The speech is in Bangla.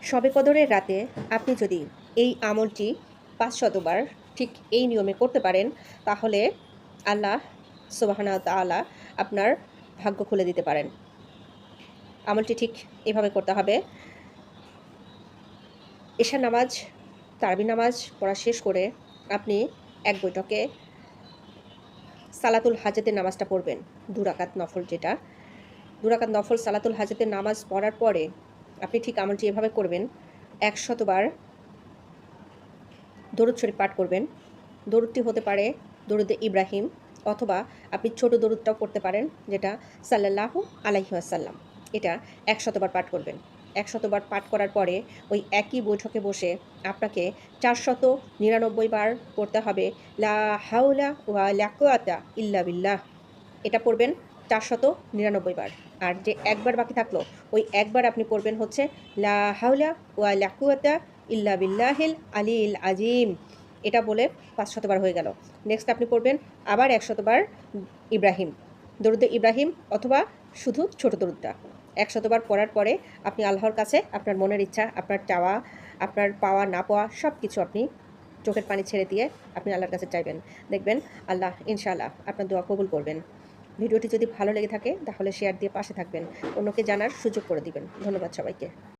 শবে কদরের রাতে আপনি যদি এই আমলটি ৫০০ বার ঠিক এই নিয়মে করতে পারেন, তাহলে আল্লাহ সুবহানাহু ওয়া তাআলা আপনার ভাগ্য খুলে দিতে পারেন। আমলটি ঠিক এভাবে করতে হবে। এশার নামাজ, তারাবি নামাজ পড়া শেষ করে আপনি এক বৈঠকে সালাতুল হাজতের নামাজটা পড়বেন। ২ রাকাত নফল যেটা। ২ রাকাত নফল সালাতুল হাজতের নামাজ পড়ার পরে আপনি ঠিক আমলটি এভাবে করবেন। ১০০ বার দরুদ শরীফ পাঠ করবেন। দরুদটি হতে পারে দরুদে ইব্রাহিম, অথবা আপনি ছোট দরুদটাও পড়তে পারেন, যেটা সাল্লাল্লাহু আলাইহি ওয়াসাল্লাম। এটা ১০০ বার পাঠ করবেন। ১০০ বার পাঠ করার পরে ওই একই বৈঠকে বসে আপনাকে ৪৯৯ বার পড়তে হবে লা হাওলা ওয়া লা কুওয়াতা ইল্লা বিল্লাহ। এটা পড়বেন ৪৯৯ বার। আর যে একবার বাকি থাকলো, ওই একবার আপনি পড়বেন হচ্ছে লা হাওলা ওয়া লা কুওয়াতা ইল্লা বিল্লাহিল আলিয়্যিল আযীম। এটা বলে ৫০০ বার হয়ে গেল। নেক্সট আপনি পড়বেন আবার ১০০ বার ইব্রাহিম, দরুদে ইব্রাহিম, অথবা শুধু ছোট দরুদটা। ১০০ বার পড়ার পরে আপনি আল্লাহর কাছে আপনার মনের ইচ্ছা, আপনার চাওয়া, আপনার পাওয়া না পাওয়া সব কিছু আপনি চোখের পানি ছেড়ে দিয়ে আপনি আল্লাহর কাছে চাইবেন। দেখবেন আল্লাহ ইনশাআল্লাহ আপনার দোয়া কবুল করবেন। ভিডিওটি যদি ভালো লেগে থাকে তাহলে শেয়ার দিয়ে পাশে থাকবেন, অন্যকে জানার সুযোগ করে দিবেন। ধন্যবাদ সবাইকে।